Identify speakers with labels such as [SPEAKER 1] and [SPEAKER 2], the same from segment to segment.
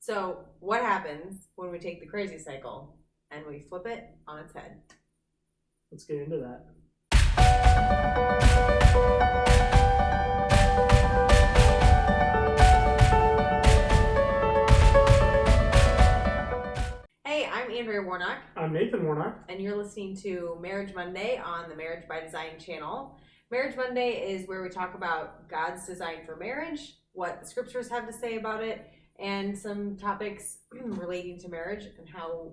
[SPEAKER 1] So what happens when we take the crazy cycle and we flip it on its head?
[SPEAKER 2] Let's get into that.
[SPEAKER 1] Hey, I'm Andrea Warnock.
[SPEAKER 2] I'm Nathan Warnock.
[SPEAKER 1] And you're listening to Marriage Monday on the Marriage by Design channel. Marriage Monday is where we talk about God's design for marriage, what the scriptures have to say about it, and some topics relating to marriage and how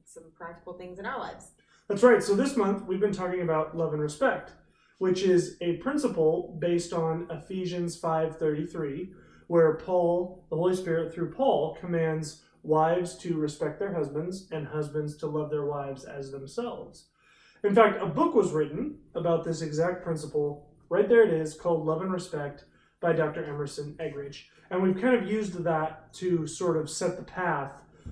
[SPEAKER 1] some practical things in our lives.
[SPEAKER 2] That's right. So this month we've been talking about love and respect, which is a principle based on Ephesians 5:33, where Paul, the Holy Spirit through Paul, commands wives to respect their husbands and husbands to love their wives as themselves. In fact, a book was written about this exact principle. Right there it is, called Love and Respect by Dr. Emerson Eggerichs. And we've kind of used that to sort of set the path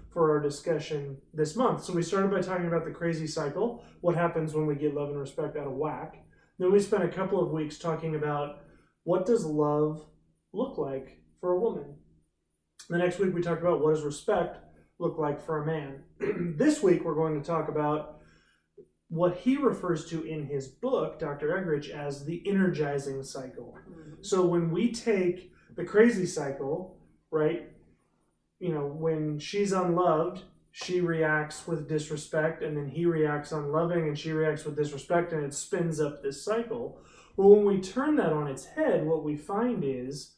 [SPEAKER 2] for our discussion this month. So we started by talking about the crazy cycle, what happens when we get love and respect out of whack. Then we spent a couple of weeks talking about what does love look like for a woman. The next week we talked about what does respect look like for a man. This week we're going to talk about what he refers to in his book, Dr. Eggerichs, as the energizing cycle. Mm-hmm. So when we take the crazy cycle, right, when she's unloved, she reacts with disrespect, and then he reacts unloving, and she reacts with disrespect, and it spins up this cycle. Well, when we turn that on its head, what we find is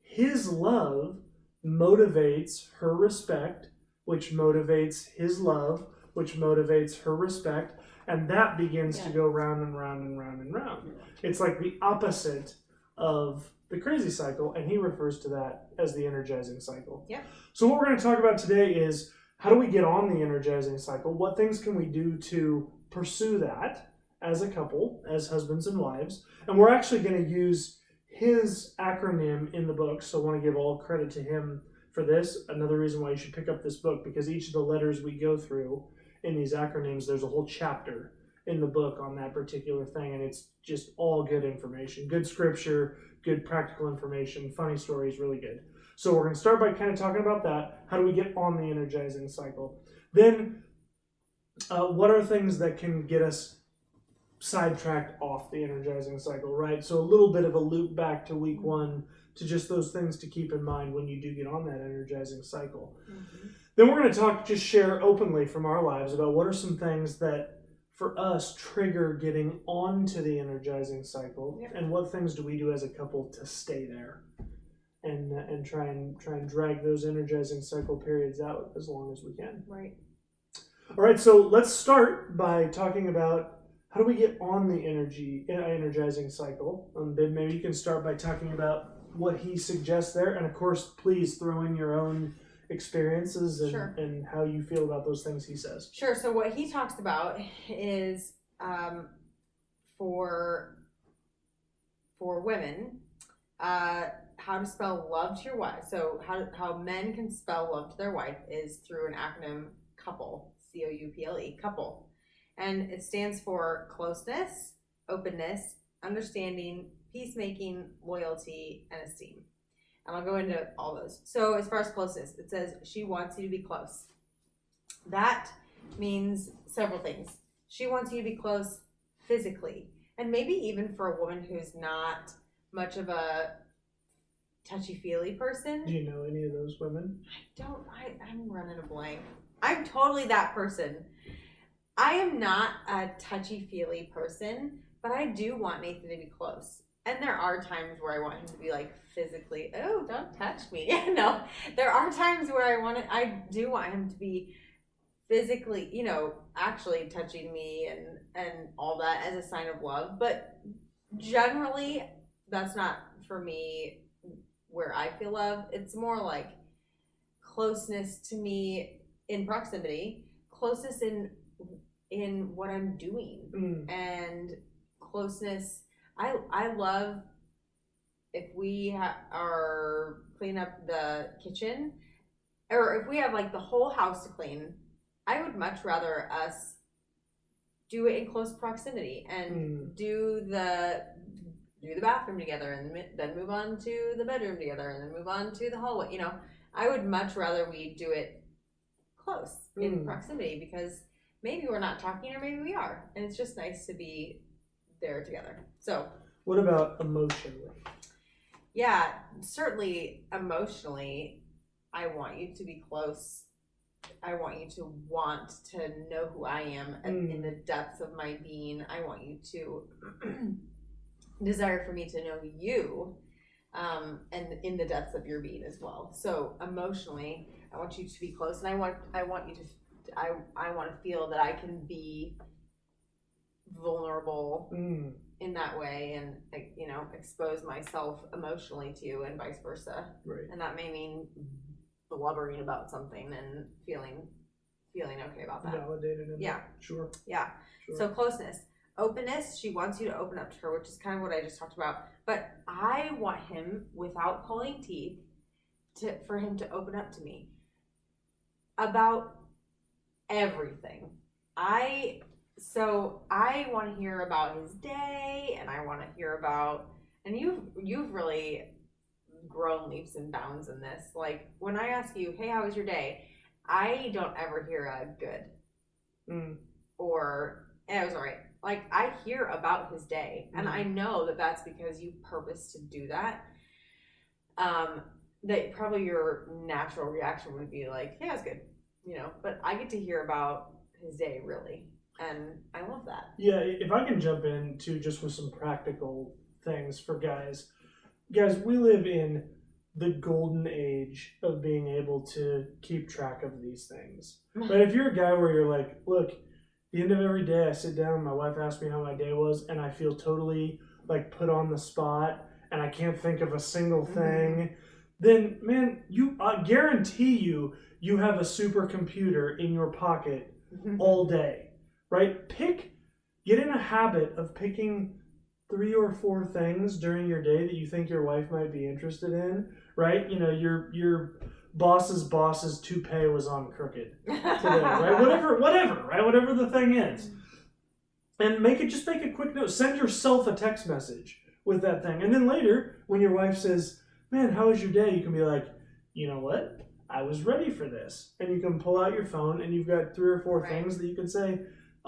[SPEAKER 2] his love motivates her respect, which motivates his love, which motivates her respect, and that begins to go round and round and round and round. It's like the opposite of the crazy cycle, and he refers to that as the energizing cycle.
[SPEAKER 1] Yeah.
[SPEAKER 2] So what we're going to talk about today is how do we get on the energizing cycle? What things can we do to pursue that as a couple, as husbands and wives? And we're actually going to use his acronym in the book, so I want to give all credit to him for this. Another reason why you should pick up this book, because each of the letters we go through in these acronyms, there's a whole chapter in the book on that particular thing, and it's just all good information, good scripture, good practical information, funny stories, really good. So we're going to start by kind of talking about that. How do we get on the energizing cycle? Then what are things that can get us sidetracked off the energizing cycle, right? So a little bit of a loop back to week one, to just those things to keep in mind when you do get on that energizing cycle. Mm-hmm. Then we're going to just share openly from our lives about what are some things that for us trigger getting onto the energizing cycle, and what things do we do as a couple to stay there and try and drag those energizing cycle periods out as long as we can.
[SPEAKER 1] Right.
[SPEAKER 2] All right, so let's start by talking about how do we get on the energizing cycle. Then maybe you can start by talking about what he suggests there, and of course, please throw in your own experiences and how you feel about those things he says.
[SPEAKER 1] Sure. So what he talks about is for women, how to spell love to your wife. So how men can spell love to their wife is through an acronym COUPLE, COUPLE, couple. And it stands for closeness, openness, understanding, peacemaking, loyalty, and esteem. And I'll go into all those. So as far as closeness, it says she wants you to be close. That means several things. She wants you to be close physically. And maybe even for a woman who's not much of a touchy-feely person.
[SPEAKER 2] Do you know any of those women?
[SPEAKER 1] I'm running a blank. I'm totally that person. I am not a touchy-feely person, but I do want Nathan to be close. And there are times where I want him to be like physically, oh, don't touch me. No, there are times where I do want him to be physically, actually touching me and all that as a sign of love. But generally, that's not for me where I feel love. It's more like closeness to me in proximity, closeness in what I'm doing, and closeness. I love if we are cleaning up the kitchen, or if we have like the whole house to clean. I would much rather us do it in close proximity and do the bathroom together, and then move on to the bedroom together, and then move on to the hallway. I would much rather we do it close in proximity, because maybe we're not talking or maybe we are. And it's just nice to be there together. So
[SPEAKER 2] what about emotionally?
[SPEAKER 1] Yeah, certainly emotionally, I want you to be close. I want you to want to know who I am in the depths of my being. I want you to desire for me to know you, and in the depths of your being as well. So emotionally, I want you to be close, and I want you to I want to feel that I can be vulnerable in that way, and expose myself emotionally to you, and vice versa.
[SPEAKER 2] Right.
[SPEAKER 1] And that may mean blubbering about something and feeling okay about that.
[SPEAKER 2] Validated in that. Sure.
[SPEAKER 1] Yeah. Sure. So closeness. Openness, she wants you to open up to her, which is kind of what I just talked about. But I want him, without pulling teeth, for him to open up to me about everything. So I want to hear about his day, and I want to hear about, and you've really grown leaps and bounds in this. Like, when I ask you, hey, how was your day? I don't ever hear a good or it was all right. Like, I hear about his day, and I know that that's because you purpose to do that. That probably your natural reaction would be like, yeah, it's good, but I get to hear about his day, really. And I love that.
[SPEAKER 2] Yeah, if I can jump in too, just with some practical things for guys, we live in the golden age of being able to keep track of these things. But if you're a guy where you're like, look, the end of every day I sit down, my wife asks me how my day was, and I feel totally like put on the spot, and I can't think of a single thing, then man, I guarantee you have a supercomputer in your pocket all day. Right? Get in a habit of picking 3 or 4 things during your day that you think your wife might be interested in, right? Your boss's toupee was on crooked today, right? Whatever, right? Whatever the thing is. And just make a quick note. Send yourself a text message with that thing. And then later, when your wife says, man, how was your day? You can be like, you know what? I was ready for this. And you can pull out your phone, and you've got 3 or 4 things that you can say,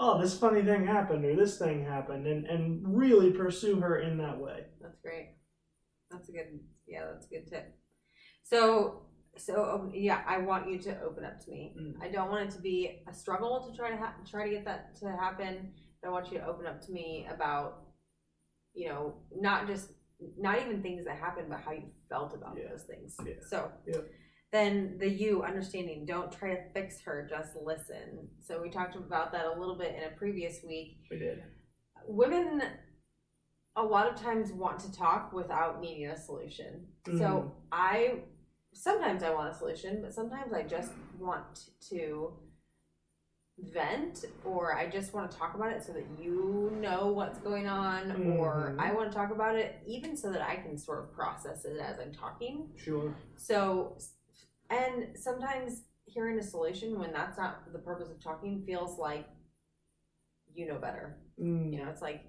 [SPEAKER 2] oh, this funny thing happened, or this thing happened, and really pursue her in that way.
[SPEAKER 1] That's great. That's a good tip. So I want you to open up to me. I don't want it to be a struggle to try to get that to happen. I want you to open up to me about, not even things that happened, but how you felt about those things. Yeah. So. Yeah. Then the you, understanding, don't try to fix her, just listen. So we talked about that a little bit in a previous week.
[SPEAKER 2] We did.
[SPEAKER 1] Women a lot of times want to talk without needing a solution. So sometimes I want a solution, but sometimes I just want to vent, or I just want to talk about it so that you know what's going on, or I want to talk about it even so that I can sort of process it as I'm talking.
[SPEAKER 2] Sure.
[SPEAKER 1] So, and sometimes hearing a solution when that's not the purpose of talking feels like you know better. It's like,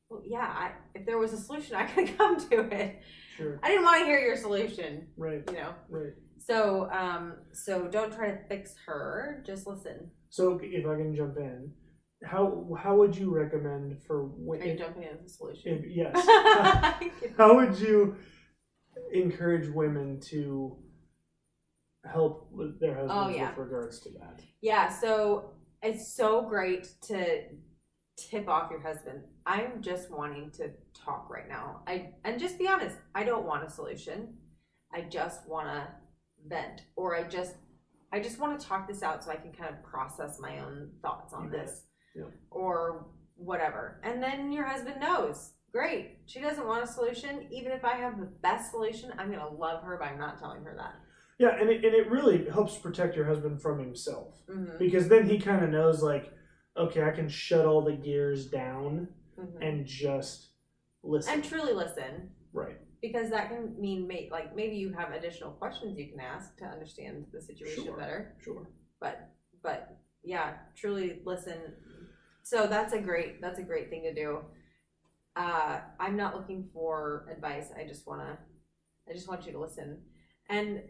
[SPEAKER 1] well, yeah, if there was a solution, I could come to it.
[SPEAKER 2] Sure.
[SPEAKER 1] I didn't want to hear your solution.
[SPEAKER 2] Right. Right.
[SPEAKER 1] So, so don't try to fix her. Just listen.
[SPEAKER 2] So, if I can jump in, how would you recommend for women?
[SPEAKER 1] Are you jumping in with a solution?
[SPEAKER 2] Yes. How would you encourage women to help with their husbands with regards to that? Yeah, so it's so great to tip off your husband. I'm just wanting to talk right now. And just be honest, I don't want a solution. I just want to vent, or I just want to talk this out so I can kind of process my own thoughts on this, or whatever. And then your husband knows. Great. She doesn't want a solution. Even if I have the best solution, I'm going to love her by not telling her that. Yeah, and it really helps protect your husband from himself. Because then he kind of knows, like, okay, I can shut all the gears down and just listen. And truly listen. Right. Because that can mean, maybe you have additional questions you can ask to understand the situation better. Sure. But yeah, truly listen. So that's a great thing to do. I'm not looking for advice. I just want you to listen. And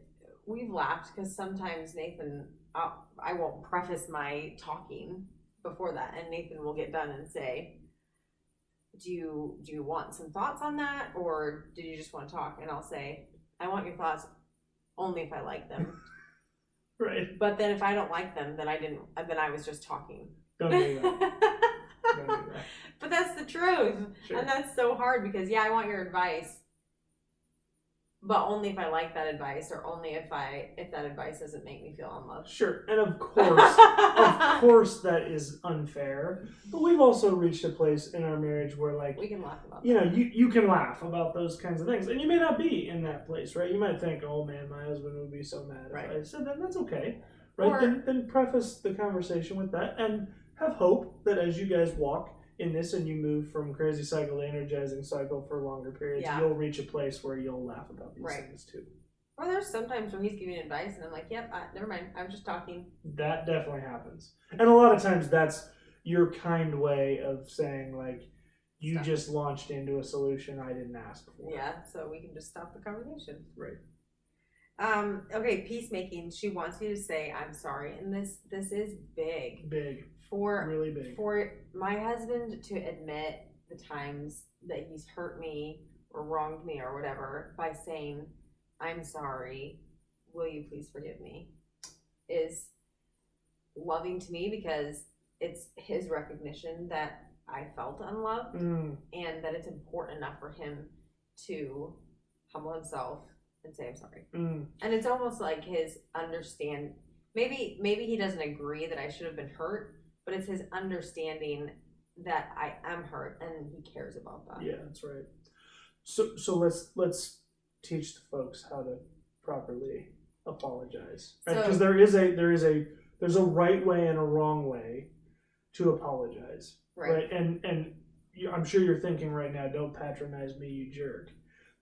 [SPEAKER 1] we've laughed because sometimes Nathan, I won't preface my talking before that, and Nathan will get done and say, do you want some thoughts on that, or did you just want to talk? And I'll say, I want your thoughts only if I like them.
[SPEAKER 2] Right.
[SPEAKER 1] But then if I don't like them, then I was just talking.
[SPEAKER 2] Don't do that. Don't do that.
[SPEAKER 1] But that's the truth.
[SPEAKER 2] Sure.
[SPEAKER 1] And that's so hard because, yeah, I want your advice, but only if I like that advice, or only if that advice doesn't make me feel unloved.
[SPEAKER 2] Sure. And of course that is unfair. But we've also reached a place in our marriage where, like,
[SPEAKER 1] we can laugh about
[SPEAKER 2] you
[SPEAKER 1] that.
[SPEAKER 2] know, you can laugh about those kinds of things. And you may not be in that place, right? You might think, oh man, my husband would be so mad
[SPEAKER 1] Right.
[SPEAKER 2] if I said that. That's okay. Right?
[SPEAKER 1] Or-
[SPEAKER 2] Then preface the conversation with that and have hope that as you guys walk in this and you move from crazy cycle to energizing cycle for longer periods,
[SPEAKER 1] Yeah.
[SPEAKER 2] you'll reach a place where you'll laugh about these
[SPEAKER 1] Right.
[SPEAKER 2] things too.
[SPEAKER 1] Or there's sometimes where he's giving advice and I'm like, yep, never mind. I was just talking.
[SPEAKER 2] That definitely happens. And a lot of times that's your kind way of saying, like, you
[SPEAKER 1] Stop.
[SPEAKER 2] just launched into a solution I didn't ask for.
[SPEAKER 1] Yeah, so we can just stop the conversation.
[SPEAKER 2] Right.
[SPEAKER 1] Okay, peacemaking. She wants you to say, I'm sorry. And this is big.
[SPEAKER 2] Big.
[SPEAKER 1] Really
[SPEAKER 2] big.
[SPEAKER 1] For my husband to admit the times that he's hurt me or wronged me or whatever by saying, I'm sorry, will you please forgive me, is loving to me because it's his recognition that I felt unloved and that it's important enough for him to humble himself and say I'm sorry. And it's almost like his understand. Maybe he doesn't agree that I should have been hurt, but it's his understanding that I am hurt and he cares about that.
[SPEAKER 2] Yeah, that's right. So let's teach the folks how to properly apologize, right? Because there's a right way and a wrong way to apologize, right? And I'm sure you're thinking right now, don't patronize me, you jerk.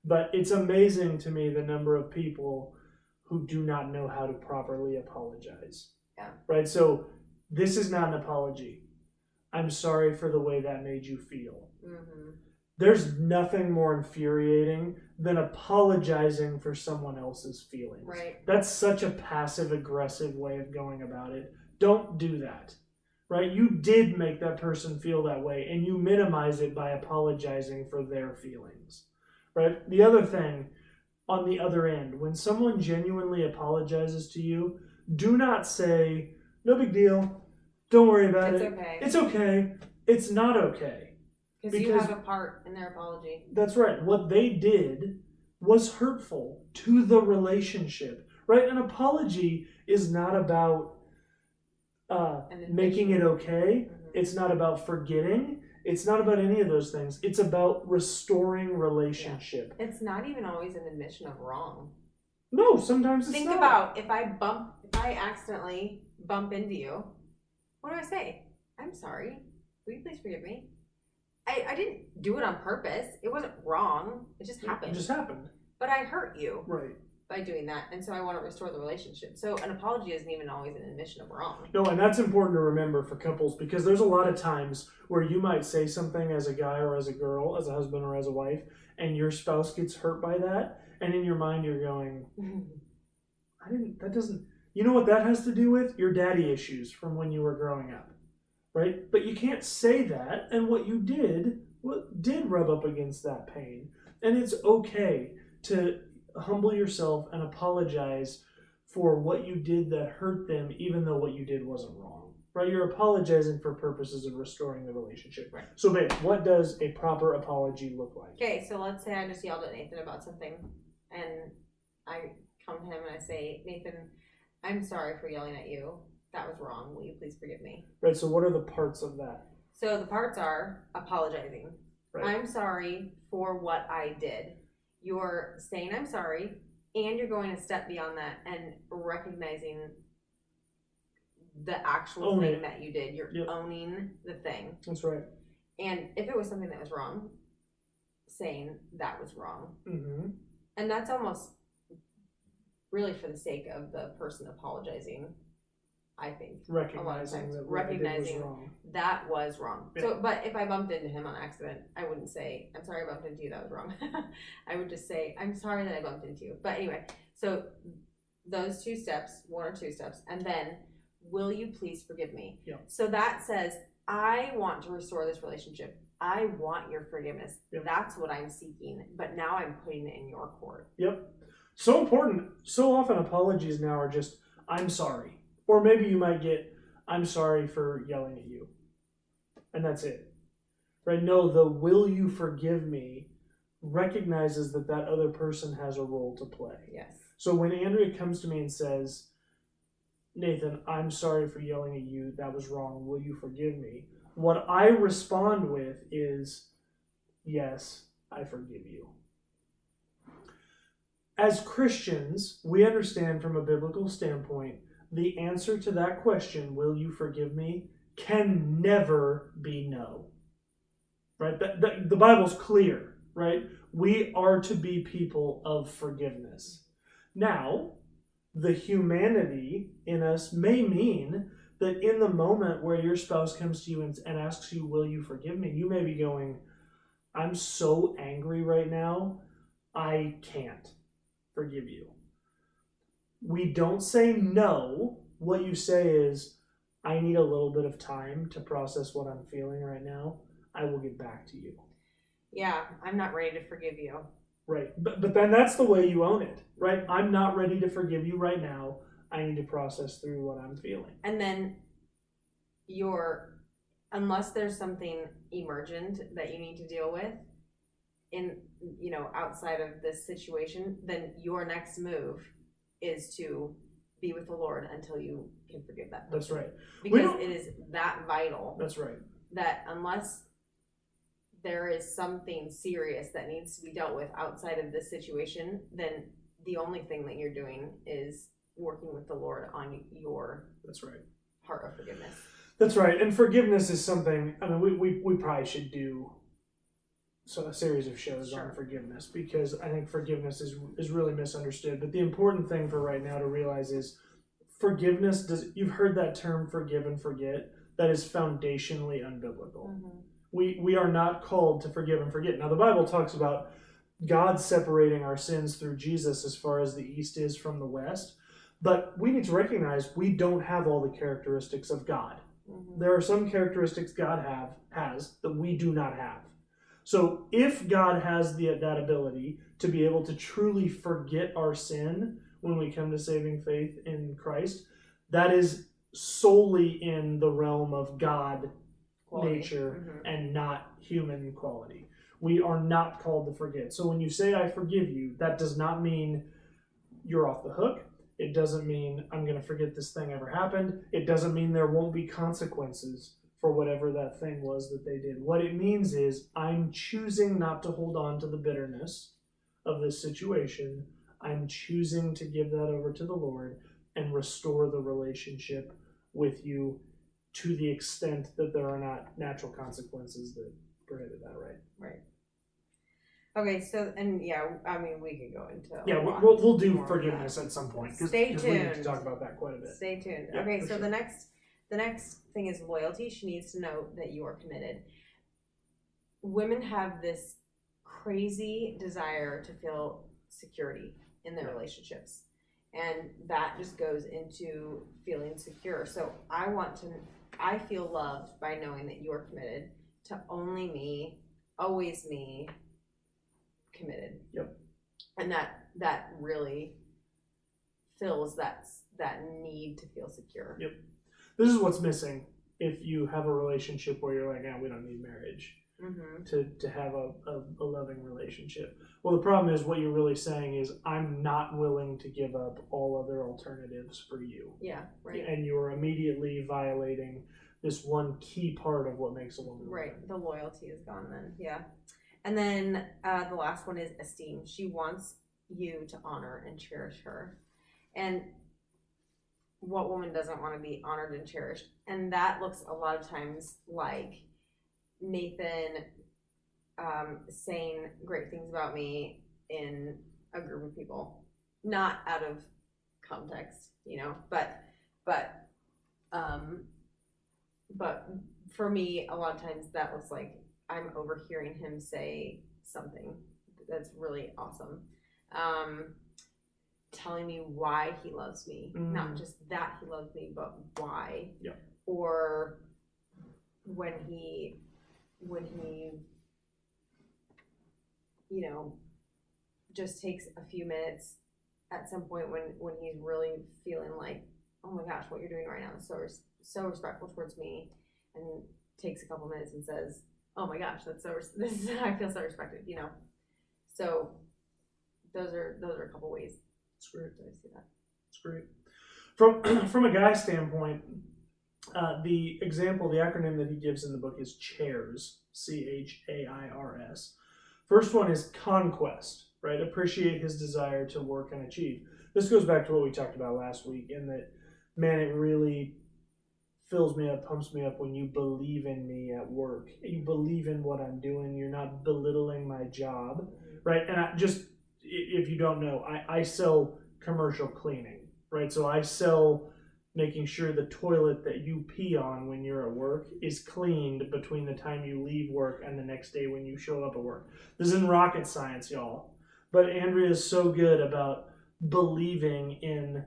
[SPEAKER 2] But it's amazing to me the number of people who do not know how to properly apologize.
[SPEAKER 1] Yeah.
[SPEAKER 2] Right? So this is not an apology. I'm sorry for the way that made you feel.
[SPEAKER 1] Mm-hmm.
[SPEAKER 2] There's nothing more infuriating than apologizing for someone else's feelings.
[SPEAKER 1] Right.
[SPEAKER 2] That's such a passive-aggressive way of going about it. Don't do that. Right? You did make that person feel that way, and you minimize it by apologizing for their feelings. Right? The other thing, on the other end, when someone genuinely apologizes to you, do not say, no big deal, don't worry about it.
[SPEAKER 1] Okay.
[SPEAKER 2] It's okay. It's not okay.
[SPEAKER 1] Because you have a part in their apology.
[SPEAKER 2] That's right. What they did was hurtful to the relationship. Right? An apology is not about making it okay.
[SPEAKER 1] Mm-hmm.
[SPEAKER 2] It's not about forgetting. It's not about any of those things. It's about restoring relationship.
[SPEAKER 1] Yeah. It's not even always an admission of wrong.
[SPEAKER 2] No, sometimes it's
[SPEAKER 1] Think
[SPEAKER 2] not.
[SPEAKER 1] about if I accidentally bump into you, what do I say? I'm sorry. Will you please forgive me? I didn't do it on purpose. It wasn't wrong. It just happened.
[SPEAKER 2] It just happened.
[SPEAKER 1] But I hurt you.
[SPEAKER 2] Right.
[SPEAKER 1] By doing that, and so I want to restore the relationship. So an apology isn't even always an admission of wrong.
[SPEAKER 2] No, and that's important to remember for couples because there's a lot of times where you might say something as a guy or as a girl, as a husband or as a wife, and your spouse gets hurt by that, and in your mind you're going, you know what that has to do with? Your daddy issues from when you were growing up, right? But you can't say that, and what you did rub up against that pain, and it's okay to humble yourself and apologize for what you did that hurt them, even though what you did wasn't wrong. Right? You're apologizing for purposes of restoring the relationship.
[SPEAKER 1] Right.
[SPEAKER 2] So, babe, what does a proper apology look like?
[SPEAKER 1] Okay, so let's say I just yelled at Nathan about something, and I come to him and I say, Nathan, I'm sorry for yelling at you. That was wrong. Will you please forgive me?
[SPEAKER 2] Right. So, what are the parts of that?
[SPEAKER 1] So the parts are apologizing. Right. I'm sorry for what I did. You're saying I'm sorry, and you're going a step beyond that and recognizing the actual thing that you did. You're owning the thing.
[SPEAKER 2] That's right.
[SPEAKER 1] And if it was something that was wrong, saying that was wrong.
[SPEAKER 2] Mm-hmm.
[SPEAKER 1] And that's almost really for the sake of the person apologizing, I think.
[SPEAKER 2] Recognizing that what they did was wrong.
[SPEAKER 1] That was wrong.
[SPEAKER 2] Yeah.
[SPEAKER 1] So, but if I bumped into him on accident, I wouldn't say, I'm sorry I bumped into you, that was wrong. I would just say, I'm sorry that I bumped into you. But anyway, so those 2 steps, 1 or 2 steps, and then, will you please forgive me?
[SPEAKER 2] Yeah.
[SPEAKER 1] So that says, I want to restore this relationship. I want your forgiveness.
[SPEAKER 2] Yep.
[SPEAKER 1] That's what I'm seeking, but now I'm putting it in your court.
[SPEAKER 2] Yep. So important. So often apologies now are just, I'm sorry. Or maybe you might get, I'm sorry for yelling at you. And that's it. Right? No, the will you forgive me recognizes that that other person has a role to play.
[SPEAKER 1] Yes.
[SPEAKER 2] So when Andrea comes to me and says, Nathan, I'm sorry for yelling at you. That was wrong. Will you forgive me? What I respond with is, yes, I forgive you. As Christians, we understand from a biblical standpoint, the answer to that question, will you forgive me, can never be no. Right? The Bible's clear, right? We are to be people of forgiveness. Now, the humanity in us may mean that in the moment where your spouse comes to you and asks you, will you forgive me? You may be going, I'm so angry right now, I can't forgive you. We don't say no. What you say is, I need a little bit of time to process what I'm feeling right now. I will get back to you.
[SPEAKER 1] Yeah, I'm not ready to forgive you.
[SPEAKER 2] Right. But then that's the way you own it, right? I'm not ready to forgive you right now. I need to process through what I'm feeling.
[SPEAKER 1] And then unless there's something emergent that you need to deal with in, outside of this situation, then your next move is to be with the Lord until you can forgive that person.
[SPEAKER 2] That's right.
[SPEAKER 1] Because it is that vital.
[SPEAKER 2] That's right.
[SPEAKER 1] That unless there is something serious that needs to be dealt with outside of this situation, then the only thing that you're doing is working with the Lord on your
[SPEAKER 2] That's right.
[SPEAKER 1] heart of forgiveness.
[SPEAKER 2] That's right. And forgiveness is something, I mean, we probably should do a series of shows on forgiveness, because I think forgiveness is really misunderstood. But the important thing for right now to realize is forgiveness you've heard that term, forgive and forget, that is foundationally unbiblical. Mm-hmm. We are not called to forgive and forget. Now, the Bible talks about God separating our sins through Jesus as far as the east is from the west. But we need to recognize we don't have all the characteristics of God. Mm-hmm. There are some characteristics God has that we do not have. So if God has that ability to be able to truly forget our sin when we come to saving faith in Christ, that is solely in the realm of God quality. Nature, mm-hmm. and not human quality. We are not called to forget. So when you say I forgive you, that does not mean you're off the hook. It doesn't mean I'm going to forget this thing ever happened. It doesn't mean there won't be consequences for whatever that thing was that they did. What it means is I'm choosing not to hold on to the bitterness of this situation. I'm choosing to give that over to the Lord and restore the relationship with you to the extent that there are not natural consequences that prohibit that, right?
[SPEAKER 1] Right. Okay, so, and yeah, I mean, we could go into
[SPEAKER 2] we'll do forgiveness at some point.
[SPEAKER 1] Stay tuned.
[SPEAKER 2] We need to talk about that quite a bit.
[SPEAKER 1] Stay tuned.
[SPEAKER 2] Yeah,
[SPEAKER 1] okay, so
[SPEAKER 2] sure.
[SPEAKER 1] the next thing is loyalty. She needs to know that you are committed. Women have this crazy desire to feel security in their relationships. And that just goes into feeling secure. So I feel loved by knowing that you are committed to only me, always me, committed.
[SPEAKER 2] Yep.
[SPEAKER 1] And that really fills that need to feel secure.
[SPEAKER 2] Yep. This is what's missing if you have a relationship where you're like, we don't need marriage. Mm-hmm. to have a loving relationship. Well, the problem is what you're really saying is I'm not willing to give up all other alternatives for you.
[SPEAKER 1] Yeah, right.
[SPEAKER 2] And you're immediately violating this one key part of what makes a woman.
[SPEAKER 1] Right, the loyalty is gone then, yeah. And then the last one is esteem. She wants you to honor and cherish her. And what woman doesn't want to be honored and cherished? And that looks a lot of times like Nathan saying great things about me in a group of people, not out of context, but for me, a lot of times that looks like I'm overhearing him say something that's really awesome. telling me why he loves me, not just that he loves me, but why.
[SPEAKER 2] Yeah.
[SPEAKER 1] Or when he, you know, just takes a few minutes at some point when he's really feeling like, oh my gosh, what you're doing right now is so respectful towards me, and takes a couple minutes and says, oh my gosh, I feel so respected, you know. So those are a couple ways.
[SPEAKER 2] It's great.
[SPEAKER 1] I see that.
[SPEAKER 2] It's great. From a guy's standpoint, the acronym that he gives in the book is CHAIRS, CHAIRS. First one is conquest, right? Appreciate his desire to work and achieve. This goes back to what we talked about last week, in that, man, it really fills me up, pumps me up when you believe in me at work. You believe in what I'm doing. You're not belittling my job, right? And if you don't know, I sell commercial cleaning, right? So I sell making sure the toilet that you pee on when you're at work is cleaned between the time you leave work and the next day when you show up at work. This isn't rocket science, y'all. But Andrea is so good about believing in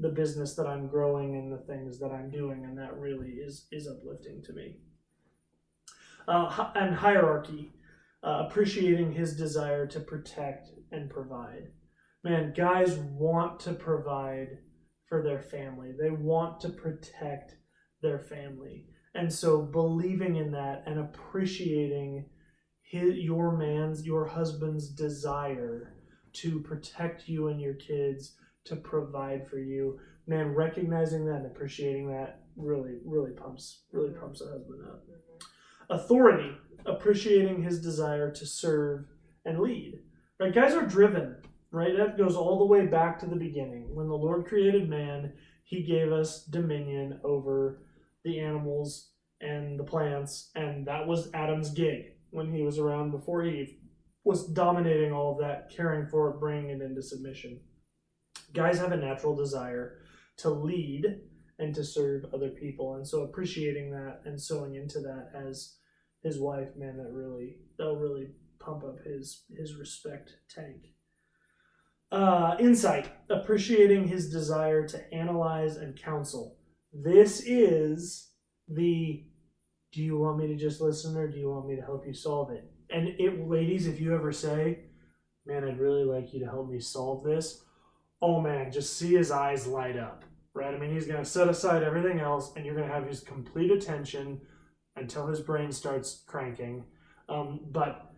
[SPEAKER 2] the business that I'm growing and the things that I'm doing, and that really is uplifting to me. And hierarchy, appreciating his desire to protect and provide. Man, guys want to provide for their family. They want to protect their family. And so believing in that and appreciating your husband's desire to protect you and your kids, to provide for you, man, recognizing that and appreciating that really pumps a husband up. Authority, appreciating his desire to serve and lead. Right, guys are driven, right? That goes all the way back to the beginning. When the Lord created man, he gave us dominion over the animals and the plants, and that was Adam's gig when he was around before Eve, was dominating all of that, caring for it, bringing it into submission. Guys have a natural desire to lead and to serve other people, and so appreciating that and sowing into that as his wife, man, that'll really pump up his respect tank. Insight, appreciating his desire to analyze and counsel. This is the, do you want me to just listen or do you want me to help you solve it? And ladies, if you ever say, man, I'd really like you to help me solve this, oh man, just see his eyes light up, right? I mean, he's going to set aside everything else and you're going to have his complete attention until his brain starts cranking. But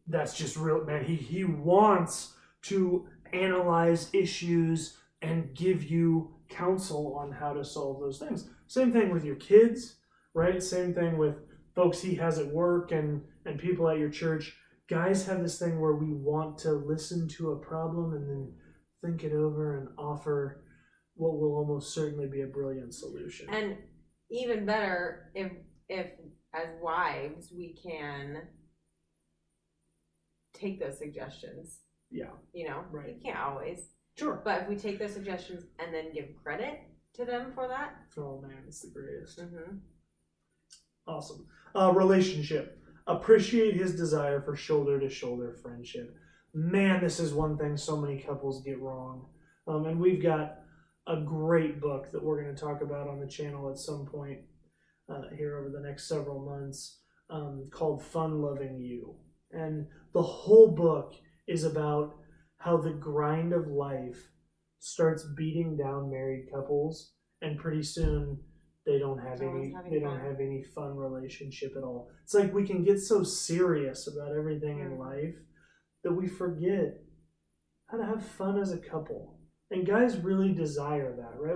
[SPEAKER 2] that's just real, man. He wants to analyze issues and give you counsel on how to solve those things. Same thing with your kids, right? Same thing with folks he has at work and people at your church. Guys have this thing where we want to listen to a problem and then think it over and offer what will almost certainly be a brilliant solution.
[SPEAKER 1] And even better, if as wives we can take those suggestions.
[SPEAKER 2] Yeah.
[SPEAKER 1] You know,
[SPEAKER 2] right.
[SPEAKER 1] We can't always.
[SPEAKER 2] Sure.
[SPEAKER 1] But if we take those suggestions and then give credit to them for that.
[SPEAKER 2] Oh man, it's the greatest.
[SPEAKER 1] Mm-hmm.
[SPEAKER 2] Awesome. Relationship. Appreciate his desire for shoulder-to-shoulder friendship. Man, this is one thing so many couples get wrong. And we've got a great book that we're going to talk about on the channel at some point here over the next several months called Fun Loving You. And the whole book is about how the grind of life starts beating down married couples, and pretty soon they don't have any fun relationship at all. It's like we can get so serious about everything in life that we forget how to have fun as a couple. And guys really desire that, right?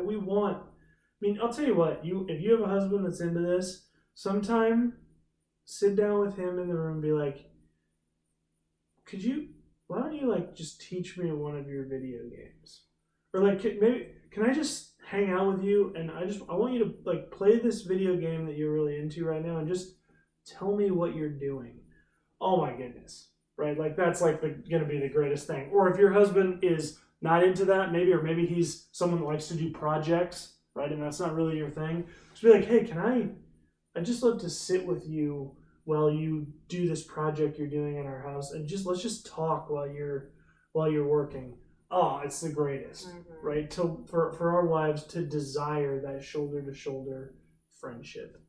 [SPEAKER 2] I'll tell you what, if you have a husband that's into this, sometime sit down with him in the room and be like, why don't you just teach me one of your video games? Or can I just hang out with you and I want you to play this video game that you're really into right now and just tell me what you're doing. Oh my goodness, right? That's going to be the greatest thing. Or if your husband is not into that, maybe he's someone that likes to do projects, right? And that's not really your thing. Just be like, hey, I'd just love to sit with you while you do this project you're doing in our house and let's just talk while you're working. oh, it's the greatest, right? For our wives to desire that shoulder to shoulder friendship.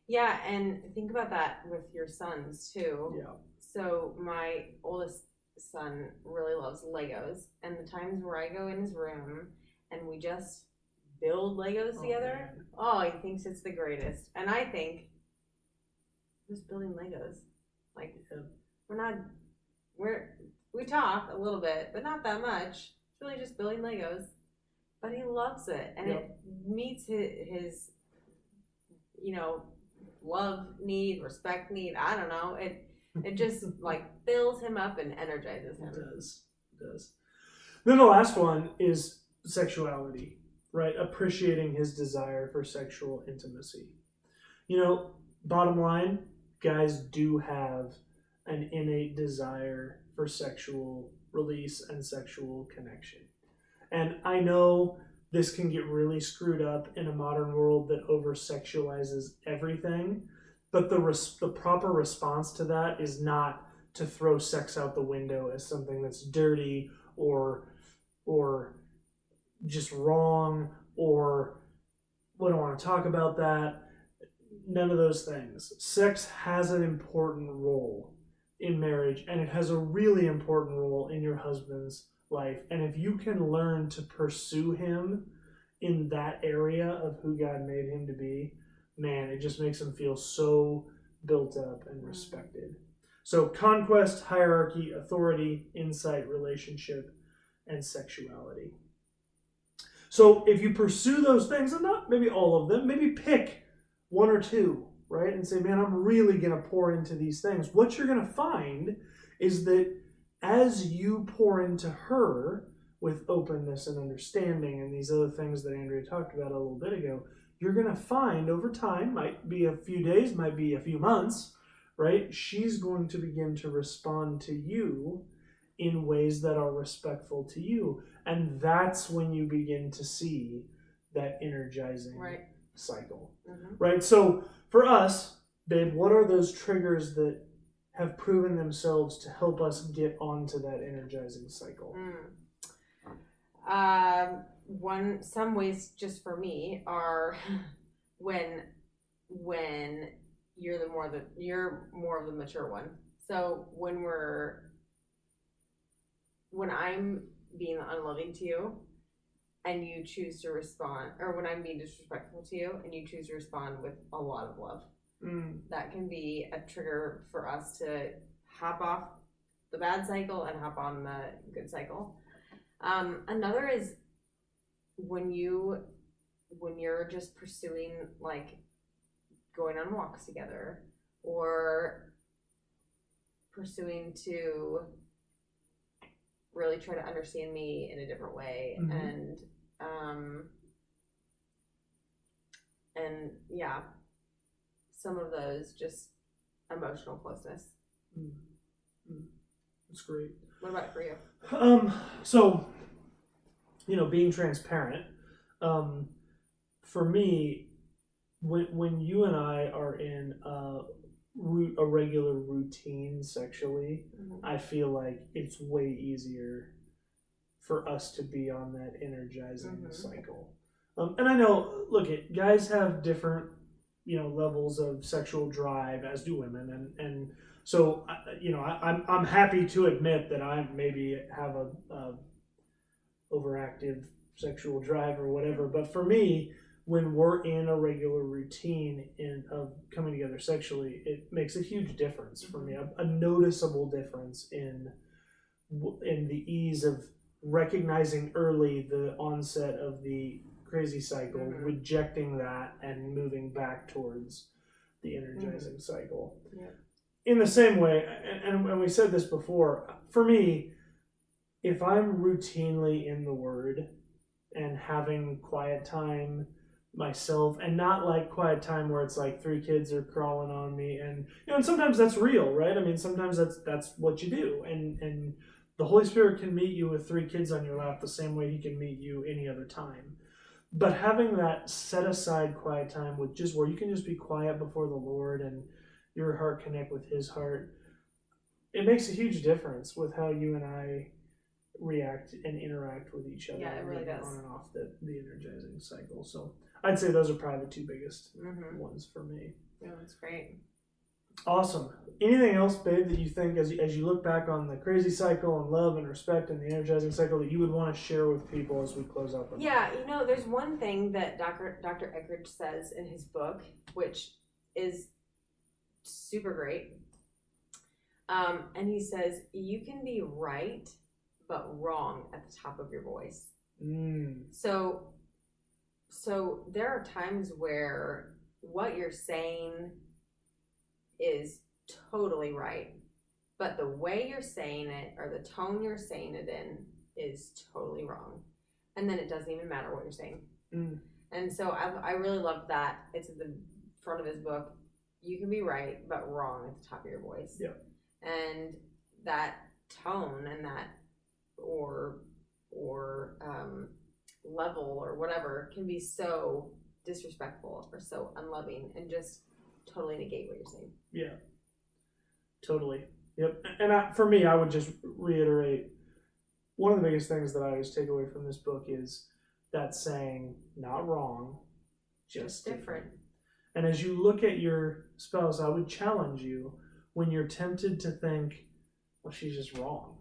[SPEAKER 1] Yeah, and think about that with your sons too.
[SPEAKER 2] Yeah.
[SPEAKER 1] So my oldest son really loves Legos, and the times where I go in his room and we just build Legos together, he thinks it's the greatest. And I think, just building Legos. Like, we talk a little bit, but not that much. It's really just building Legos. But he loves it, and it meets his love need, respect need. I don't know. It just like fills him up and energizes him.
[SPEAKER 2] It does. Then the last one is sexuality, right? Appreciating his desire for sexual intimacy. Bottom line, guys do have an innate desire for sexual release and sexual connection. And I know this can get really screwed up in a modern world that over-sexualizes everything, but the proper response to that is not to throw sex out the window as something that's dirty or just wrong, or we don't want to talk about that. None of those things. Sex has an important role in marriage, and it has a really important role in your husband's life. And if you can learn to pursue him in that area of who God made him to be, man, it just makes him feel so built up and respected. So conquest, hierarchy, authority, insight, relationship, and sexuality. So if you pursue those things, and not maybe all of them, maybe pick one or two, right? And say, man, I'm really going to pour into these things. What you're going to find is that as you pour into her with openness and understanding and these other things that Andrea talked about a little bit ago, you're going to find over time, might be a few days, might be a few months, right? She's going to begin to respond to you in ways that are respectful to you. And that's when you begin to see that energizing cycle, right? So for us, babe, what are those triggers that have proven themselves to help us get onto that energizing cycle?
[SPEAKER 1] Some ways just for me are when you're more of the mature one. So when I'm being unloving to you and you choose to respond, or when I'm being disrespectful to you and you choose to respond with a lot of love, that can be a trigger for us to hop off the bad cycle and hop on the good cycle. Another is when you're just pursuing, like, going on walks together, or pursuing to really try to understand me in a different way, and some of those just emotional closeness.
[SPEAKER 2] That's great.
[SPEAKER 1] What about for you?
[SPEAKER 2] So, being transparent, for me, when you and I are in a regular routine sexually, I feel like it's way easier for us to be on that energizing cycle. And I know, look, guys have different, levels of sexual drive, as do women, and so I'm happy to admit that I maybe have a overactive sexual drive or whatever. But for me, when we're in a regular routine of coming together sexually, it makes a huge difference for me, a noticeable difference in the ease of recognizing early the onset of the crazy cycle, rejecting that, and moving back towards the energizing cycle. Yeah. In the same way, and we said this before, for me, if I'm routinely in the Word and having quiet time myself, and not like quiet time where it's like 3 kids are crawling on me, and and sometimes that's real, right? I mean, sometimes that's what you do, and the Holy Spirit can meet you with 3 kids on your lap the same way He can meet you any other time. But having that set aside quiet time with just where you can just be quiet before the Lord and your heart connect with His heart, it makes a huge difference with how you and I react and interact with each other.
[SPEAKER 1] Yeah, it really does.
[SPEAKER 2] On and off the energizing cycle. So I'd say those are probably the two biggest ones for me.
[SPEAKER 1] Yeah, that's great.
[SPEAKER 2] Awesome. Anything else, babe, that you think as you look back on the crazy cycle and love and respect and the energizing cycle that you would want to share with people as we close out the
[SPEAKER 1] Yeah, there's one thing that Dr. Eggerichs says in his book, which is super great. And he says, you can be right, but wrong at the top of your voice. So there are times where what you're saying is totally right, but the way you're saying it or the tone you're saying it in is totally wrong, and then it doesn't even matter what you're saying. And so I really love that. It's at the front of his book. You can be right but wrong at the top of your voice.
[SPEAKER 2] Yeah.
[SPEAKER 1] And that tone and that or level or whatever can be so disrespectful or so unloving and just totally negate what you're saying.
[SPEAKER 2] Yeah, totally. Yep. And for me, I would just reiterate, one of the biggest things that I always take away from this book is that saying, not wrong, just different. And as you look at your spouse, I would challenge you, when you're tempted to think, well, she's just wrong,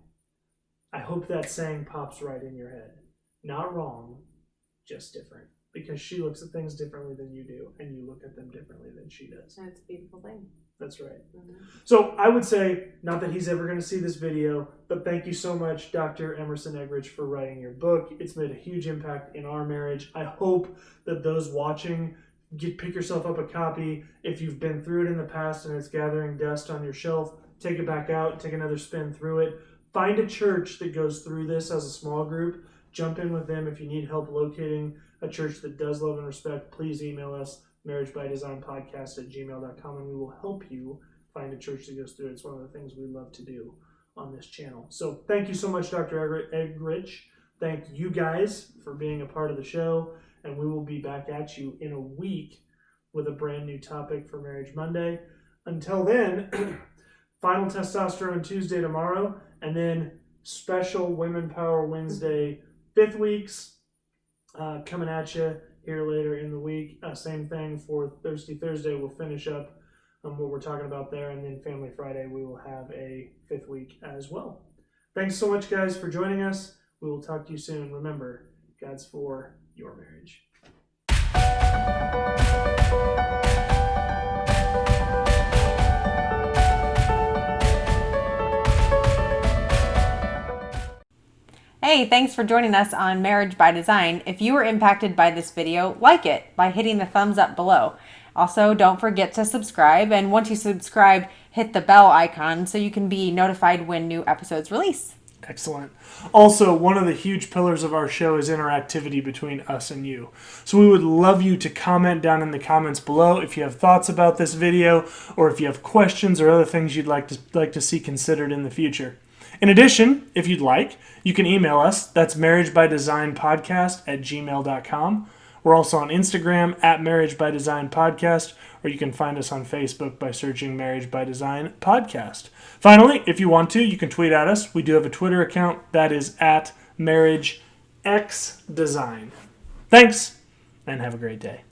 [SPEAKER 2] I hope that saying pops right in your head. Not wrong, just different. Because she looks at things differently than you do, and you look at them differently than she does.
[SPEAKER 1] And it's a beautiful thing.
[SPEAKER 2] That's right. So I would say, not that he's ever going to see this video, but thank you so much, Dr. Emerson Eggerichs, for writing your book. It's made a huge impact in our marriage. I hope that those watching, pick yourself up a copy. If you've been through it in the past and it's gathering dust on your shelf, take it back out, take another spin through it. Find a church that goes through this as a small group. Jump in with them. If you need help locating a church that does love and respect, please email us, marriagebydesignpodcast@gmail.com, and we will help you find a church that goes through it. It's one of the things we love to do on this channel. So thank you so much, Dr. Eggerichs. Thank you guys for being a part of the show, and we will be back at you in a week with a brand new topic for Marriage Monday. Until then, final testosterone Tuesday tomorrow, and then special Women Power Wednesday, 5th weeks, coming at you here later in the week. Same thing for Thursday. We'll finish up what we're talking about there, and then Family Friday we will have a 5th week as well. Thanks so much, guys, for joining us. We will talk to you soon. Remember, God's for your marriage.
[SPEAKER 1] Hey, thanks for joining us on Marriage by Design. If you were impacted by this video, like it by hitting the thumbs up below. Also, don't forget to subscribe, and once you subscribe, hit the bell icon so you can be notified when new episodes release.
[SPEAKER 2] Excellent. Also, one of the huge pillars of our show is interactivity between us and you. So we would love you to comment down in the comments below if you have thoughts about this video, or if you have questions or other things you'd like to see considered in the future. In addition, if you'd like, you can email us. That's marriagebydesignpodcast@gmail.com. We're also on Instagram @marriagebydesignpodcast, or you can find us on Facebook by searching Marriage by Design Podcast. Finally, if you want to, you can tweet at us. We do have a Twitter account that is @MarriageXDesign. Thanks, and have a great day.